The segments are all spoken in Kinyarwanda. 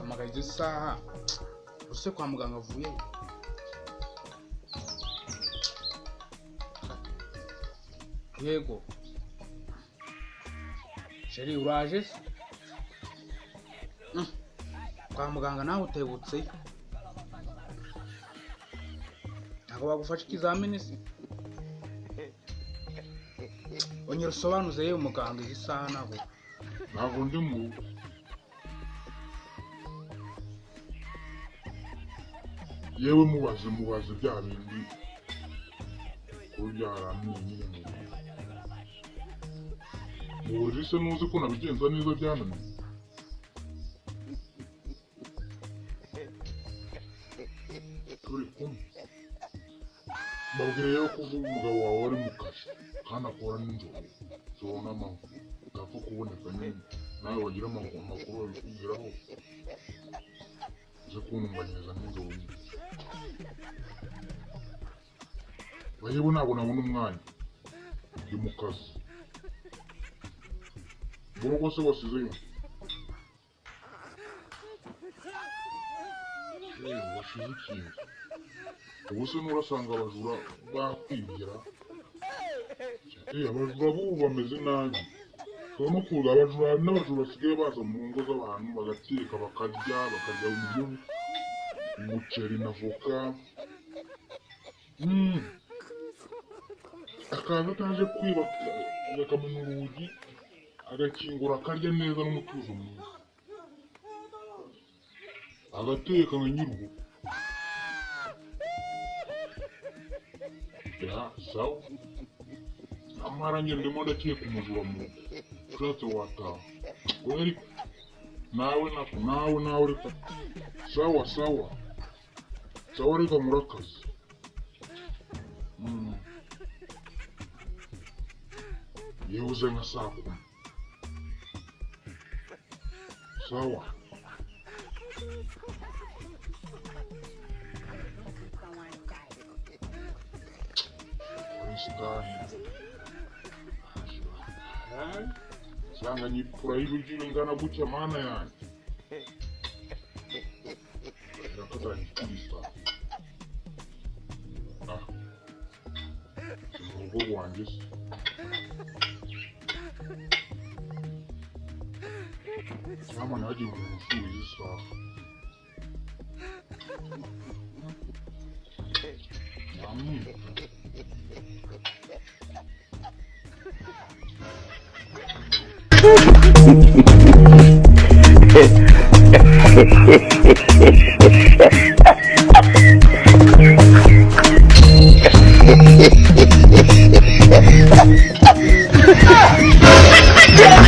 Magaize saha use kwa muganga avuye yego sheri uraje kwa muganga nawe utebutse ntabwo bagufasha ikizamini se onyera usobanuze yewe muganga izi saha ntabwo ndi mu yewe mubaze bya bindi ubyaramenye nyine muzi se nuzi ko nabigenza neza byananiye turi kumwe babwire yo kuvuga umugabo wawe ari mu kazi kandi akora n'injoro zibona amanywa utapfa kuboneka nyine nawe wagira amakuru babikubwiraho uze kuntunganiriza n'injoro nyine bayewe ntabwo nabona umwanya ndi mu kazi urugo se wasizeyo washize ikintu ubu se nurasanga abajura bakwibwira abajura b'ubu bameze nabi no kuza abajura n'abajura basigaye baza mu ngo z'abantu bagateka bakarya ibiryo umuceri na voka akaza ataje kwiba akamena urugi agakingura akarya neza n'umutuzo mwiza agateka nka nyir'urugo sawa amara njye ndimo ndakeka umujura mu ushatse wataha weri nawe reka sawa reka murakazi yewe nka saa 10 sawa sanga nyipfura y'ibiryo ingana gutya mana yanjye irakatanye kwisa mu rugo rwanjye se cyangwa nagiye umuntu usubiza isaha Yeah.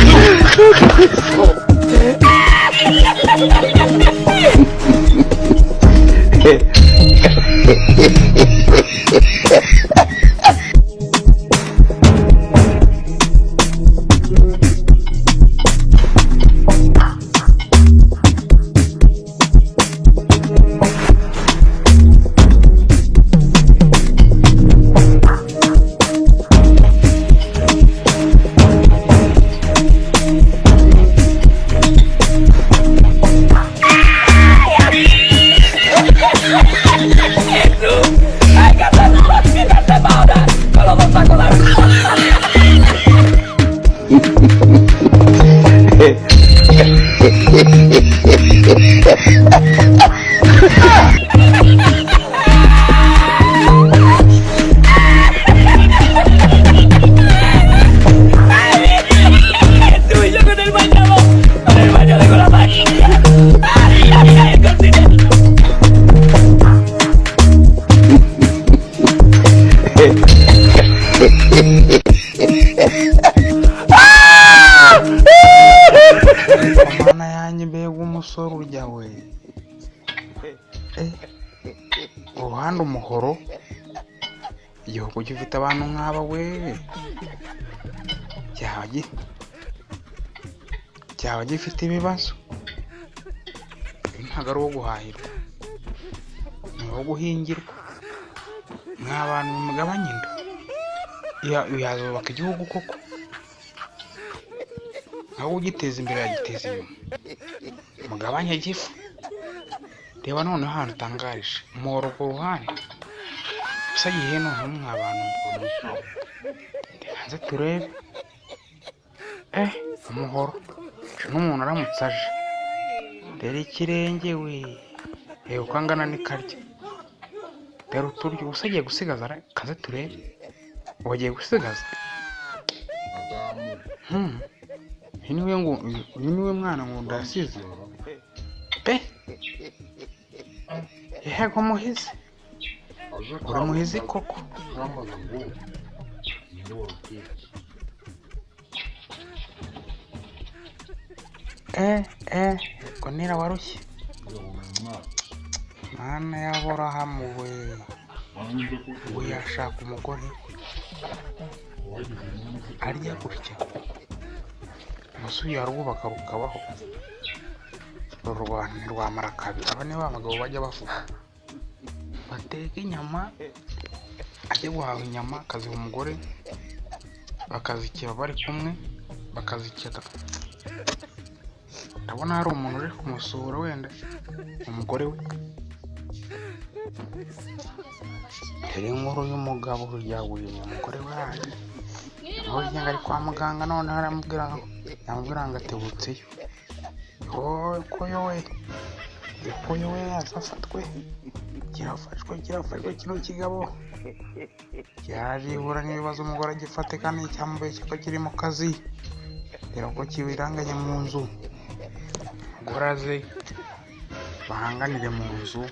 Mana yanjye mbega umusore urya we. Uruhande umuhoro igihugu gifite abantu nk'aba we, cyaba gifite ibibazo. Ntabwo ari uwo guhahirwa, ni uwo guhingirwa. Nk'abantu mugabanya inda yazubaka igihugu koko, aho ugiteza imbere yagiteza inyuma. Mugabanye igifu. Reba none ahantu utangarije umuhoro ku ruhande gusa gihe none nk'abantu hanze turebe. Umuhoro n'umuntu aramutse aje rero ikirenge we, reba uko angana n'ikarya. Rero uturyo gusa agiye gusigaza kaze turebe. Wagiye gusigaza uyu niwe mwana nkunda yasize pe. Yego muhizi, uri muhizi koko. Ko nira warushye. Mana y'Aburahamu we, yashaka umugore arya gutya. Umusuye arwubaka rukabaho. Uru Rwanda ntirwamara kabiri. Aba ni ba bagabo bajya bavuga bateka inyama, ajya guhaha inyama akaziha umugore, bakazikeba bari kumwe, bakazikeka. Ndabona hari umuntu uri kumusura wenda umugore we. Dore inkuru y'umugabo yaguye umugore we yaje. Burya ngo ari kwa muganga none aramubwira ngo atebutseyo. Ko yowe azafatwe. Kirafashwe kino kigabo. Yaje ihura n'ibibazo umugore agifate kandi icyambaye kiko kiri mu kazi. Rero ko kibiranganye mu nzu. Umugore aze bahanganire mu nzu.